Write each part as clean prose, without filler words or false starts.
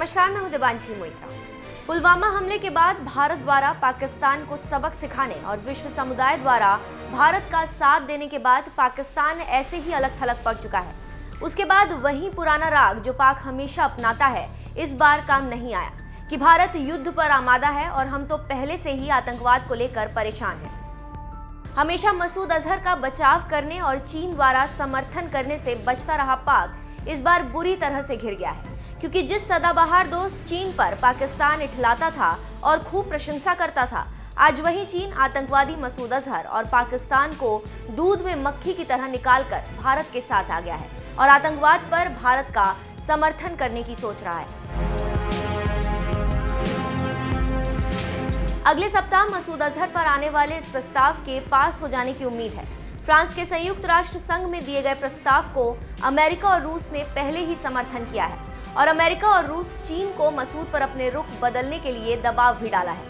नमस्कार, मैं हूं देवांजलि मोइत्रा। पुलवामा हमले के बाद भारत द्वारा पाकिस्तान को सबक सिखाने और विश्व समुदाय द्वारा भारत का साथ देने के बाद पाकिस्तान ऐसे ही अलग थलग पड़ चुका है। उसके बाद वही पुराना राग जो पाक हमेशा अपनाता है, इस बार काम नहीं आया कि भारत युद्ध पर आमादा है और हम तो पहले से ही आतंकवाद को लेकर परेशान हैं। हमेशा मसूद अजहर का बचाव करने और चीन द्वारा समर्थन करने से बचता रहा पाक इस बार बुरी तरह से घिर गया है, क्योंकि जिस सदाबहार दोस्त चीन पर पाकिस्तान इठलाता था और खूब प्रशंसा करता था, आज वही चीन आतंकवादी मसूद अजहर और पाकिस्तान को दूध में मक्खी की तरह निकालकर भारत के साथ आ गया है और आतंकवाद पर भारत का समर्थन करने की सोच रहा है। अगले सप्ताह मसूद अजहर पर आने वाले इस प्रस्ताव के पास हो जाने की उम्मीद है। फ्रांस के संयुक्त राष्ट्र संघ में दिए गए प्रस्ताव को अमेरिका और रूस ने पहले ही समर्थन किया है और अमेरिका और रूस चीन को मसूद पर अपने रुख बदलने के लिए दबाव भी डाला है।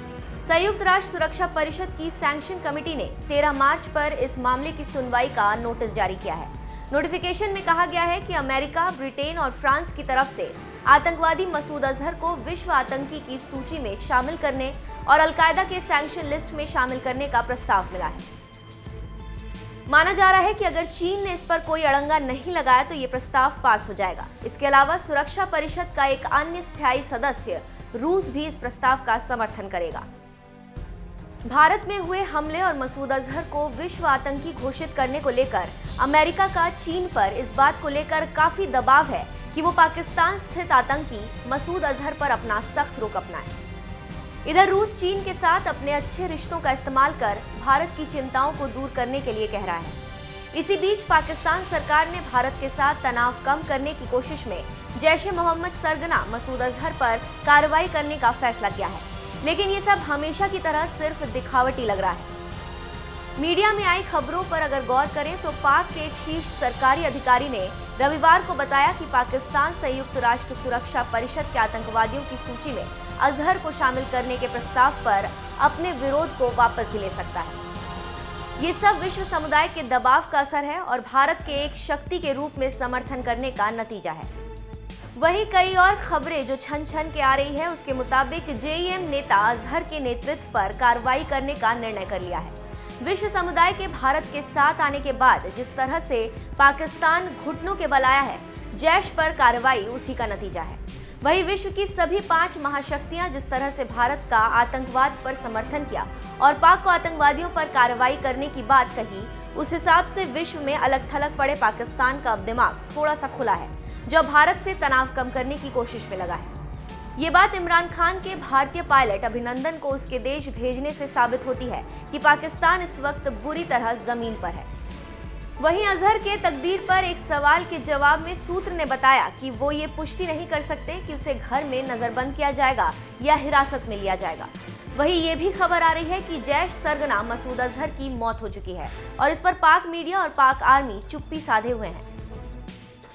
संयुक्त राष्ट्र सुरक्षा परिषद की सैंक्शन कमेटी ने 13 मार्च पर इस मामले की सुनवाई का नोटिस जारी किया है। नोटिफिकेशन में कहा गया है कि अमेरिका, ब्रिटेन और फ्रांस की तरफ से आतंकवादी मसूद अजहर को विश्व आतंकी की सूची में शामिल करने और अलकायदा के सैंक्शन लिस्ट में शामिल करने का प्रस्ताव मिला है। माना जा रहा है कि अगर चीन ने इस पर कोई अड़ंगा नहीं लगाया तो ये प्रस्ताव पास हो जाएगा। इसके अलावा सुरक्षा परिषद का एक अन्य स्थायी सदस्य रूस भी इस प्रस्ताव का समर्थन करेगा। भारत में हुए हमले और मसूद अजहर को विश्व आतंकी घोषित करने को लेकर अमेरिका का चीन पर इस बात को लेकर काफी दबाव है कि वो पाकिस्तान स्थित आतंकी मसूद अजहर पर अपना सख्त रुख अपनाए। इधर रूस चीन के साथ अपने अच्छे रिश्तों का इस्तेमाल कर भारत की चिंताओं को दूर करने के लिए कह रहा है। इसी बीच पाकिस्तान सरकार ने भारत के साथ तनाव कम करने की कोशिश में जैश-ए-मोहम्मद सरगना मसूद अजहर पर कार्रवाई करने का फैसला किया है, लेकिन ये सब हमेशा की तरह सिर्फ दिखावटी लग रहा है। मीडिया में आई खबरों पर अगर गौर करें तो पाक के एक शीर्ष सरकारी अधिकारी ने रविवार को बताया कि पाकिस्तान संयुक्त राष्ट्र सुरक्षा परिषद के आतंकवादियों की सूची में अजहर को शामिल करने के प्रस्ताव पर अपने विरोध को वापस भी ले सकता है। ये सब विश्व समुदाय के दबाव का असर है और भारत के एक शक्ति के रूप में समर्थन करने का नतीजा है। वहीं कई और खबरें जो छन छन के आ रही है, उसके मुताबिक जेईएम नेता अजहर के नेतृत्व पर कार्रवाई करने का निर्णय कर लिया है। विश्व समुदाय के भारत के साथ आने के बाद जिस तरह से पाकिस्तान घुटनों के बल आया है, जैश पर कार्रवाई उसी का नतीजा है। वहीं विश्व की सभी 5 महाशक्तियां जिस तरह से भारत का आतंकवाद पर समर्थन किया और पाक को आतंकवादियों पर कार्रवाई करने की बात कही, उस हिसाब से विश्व में अलग थलग पड़े पाकिस्तान का अब दिमाग थोड़ा सा खुला है, जो भारत से तनाव कम करने की कोशिश में लगा है। ये बात इमरान खान के भारतीय पायलट अभिनंदन को उसके देश भेजने से साबित होती है कि पाकिस्तान इस वक्त बुरी तरह जमीन पर है। वहीं अजहर के तकदीर पर एक सवाल के जवाब में सूत्र ने बताया कि वो ये पुष्टि नहीं कर सकते कि उसे घर में नजरबंद किया जाएगा या हिरासत में लिया जाएगा। वहीं ये भी खबर आ रही है कि जैश सरगना मसूद अजहर की मौत हो चुकी है और इस पर पाक मीडिया और पाक आर्मी चुप्पी साधे हुए हैं।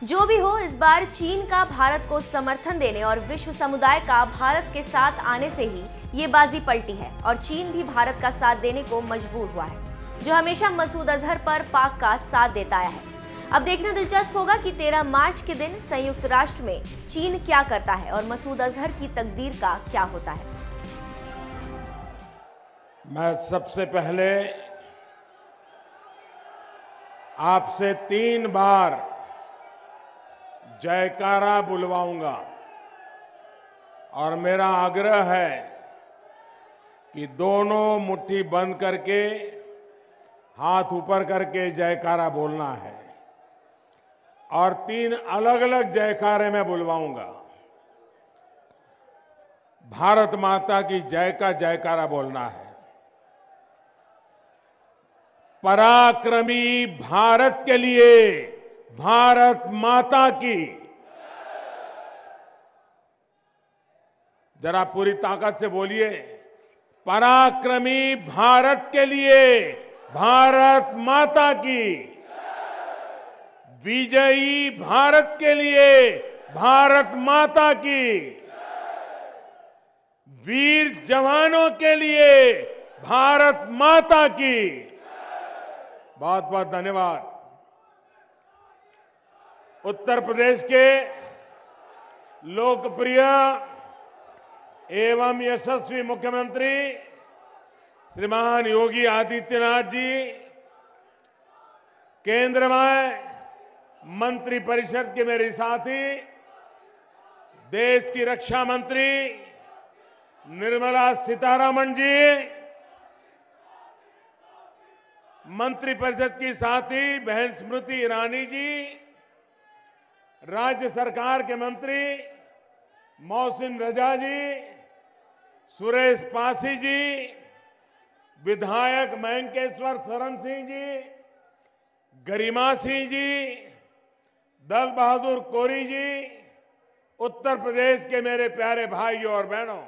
जो भी हो, इस बार चीन का भारत को समर्थन देने और विश्व समुदाय का भारत के साथ आने से ही ये बाजी पलटी है और चीन भी भारत का साथ देने को मजबूर हुआ है, जो हमेशा मसूद अजहर पर पाक का साथ देता आया है। अब देखना दिलचस्प होगा कि 13 मार्च के दिन संयुक्त राष्ट्र में चीन क्या करता है और मसूद अजहर की तकदीर का क्या होता है। मैं सबसे पहले आपसे 3 बार जयकारा बुलवाऊंगा और मेरा आग्रह है कि दोनों मुट्ठी बंद करके हाथ ऊपर करके जयकारा बोलना है और 3 अलग अलग जयकारे मैं बुलवाऊंगा। भारत माता की जय का जयकारा बोलना है। पराक्रमी भारत के लिए भारत माता की, जरा पूरी ताकत से बोलिए, पराक्रमी भारत के लिए भारत माता की, विजयी भारत के लिए भारत माता की, वीर जवानों के लिए भारत माता की। बहुत बहुत धन्यवाद। उत्तर प्रदेश के लोकप्रिय एवं यशस्वी मुख्यमंत्री श्रीमान योगी आदित्यनाथ जी, केंद्र में मंत्रिपरिषद के मेरे साथी, देश की रक्षा मंत्री निर्मला सीतारमण जी, मंत्रिपरिषद की साथी बहन स्मृति ईरानी जी, राज्य सरकार के मंत्री मोहसिन रजा जी, सुरेश पासी जी, विधायक मयंकेश्वर शरण सिंह जी, गरिमा सिंह जी, दल बहादुर कोरी जी, उत्तर प्रदेश के मेरे प्यारे भाइयों और बहनों,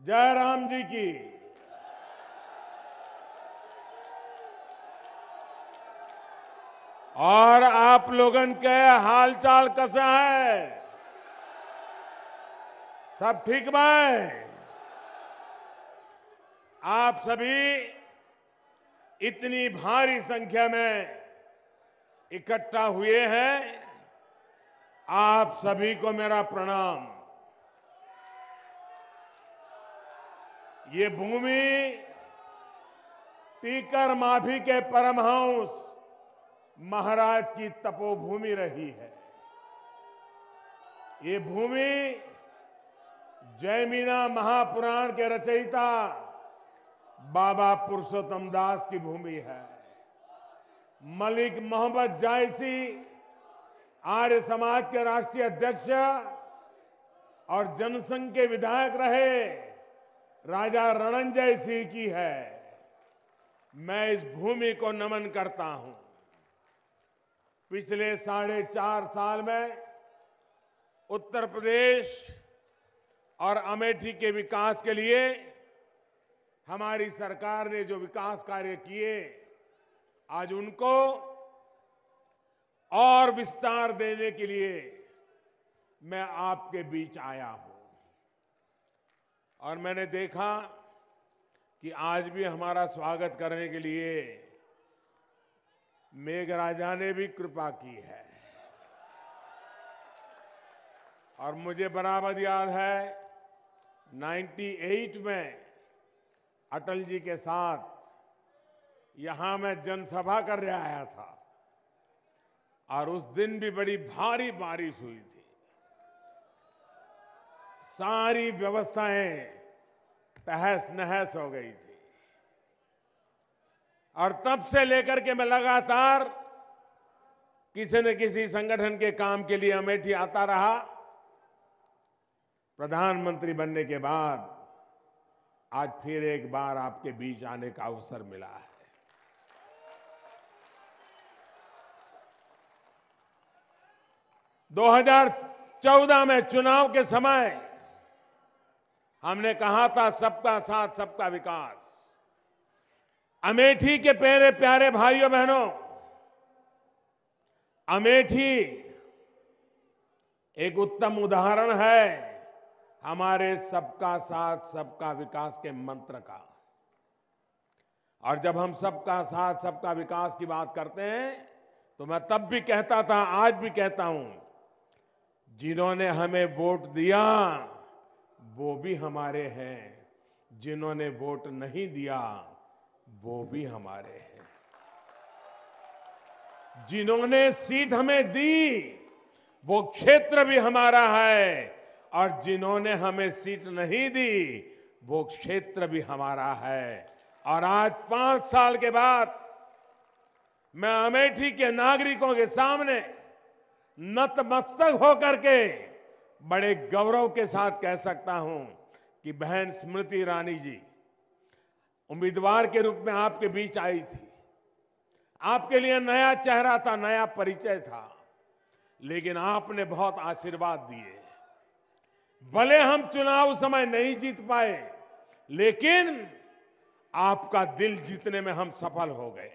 जय राम जी की। और आप लोगन के हालचाल कैसा है? सब ठीक बा? आप सभी इतनी भारी संख्या में इकट्ठा हुए हैं, आप सभी को मेरा प्रणाम। ये भूमि टीकर माफी के परमहंस महाराज की तपोभूमि रही है। ये भूमि जयमीना महापुराण के रचयिता बाबा पुरुषोत्तम दास की भूमि है। मलिक मोहम्मद जायसी आर्य समाज के राष्ट्रीय अध्यक्ष और जनसंघ के विधायक रहे राजा रणंजय सिंह की है। मैं इस भूमि को नमन करता हूं। पिछले 4.5 साल में उत्तर प्रदेश और अमेठी के विकास के लिए हमारी सरकार ने जो विकास कार्य किए, आज उनको और विस्तार देने के लिए मैं आपके बीच आया हूं। और मैंने देखा कि आज भी हमारा स्वागत करने के लिए मेघराजा ने भी कृपा की है। और मुझे बराबर याद है 98 में अटल जी के साथ यहां मैं जनसभा करने आया था और उस दिन भी बड़ी भारी बारिश हुई थी। सारी व्यवस्थाएं तहस नहस हो गई थी। और तब से लेकर के मैं लगातार किसी न किसी संगठन के काम के लिए अमेठी आता रहा। प्रधानमंत्री बनने के बाद आज फिर एक बार आपके बीच आने का अवसर मिला है। दो 2014 में चुनाव के समय हमने कहा था सबका साथ सबका विकास। अमेठी के प्यारे प्यारे भाइयों बहनों, अमेठी एक उत्तम उदाहरण है हमारे सबका साथ सबका विकास के मंत्र का। और जब हम सबका साथ सबका विकास की बात करते हैं तो मैं तब भी कहता था, आज भी कहता हूं, जिन्होंने हमें वोट दिया वो भी हमारे हैं, जिन्होंने वोट नहीं दिया वो भी हमारे हैं। जिन्होंने सीट हमें दी वो क्षेत्र भी हमारा है, और जिन्होंने हमें सीट नहीं दी वो क्षेत्र भी हमारा है। और आज 5 साल के बाद मैं अमेठी के नागरिकों के सामने नतमस्तक होकर के बड़े गौरव के साथ कह सकता हूं कि बहन स्मृति ईरानी जी उम्मीदवार के रूप में आपके बीच आई थी। आपके लिए नया चेहरा था, नया परिचय था, लेकिन आपने बहुत आशीर्वाद दिए। भले हम चुनाव समय नहीं जीत पाए, लेकिन आपका दिल जीतने में हम सफल हो गए।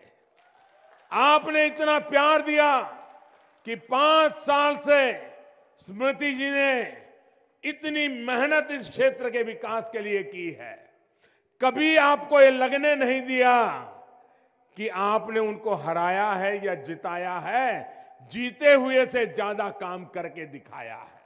आपने इतना प्यार दिया कि 5 साल से स्मृति जी ने इतनी मेहनत इस क्षेत्र के विकास के लिए की है। कभी आपको ये लगने नहीं दिया कि आपने उनको हराया है या जिताया है। जीते हुए से ज्यादा काम करके दिखाया है।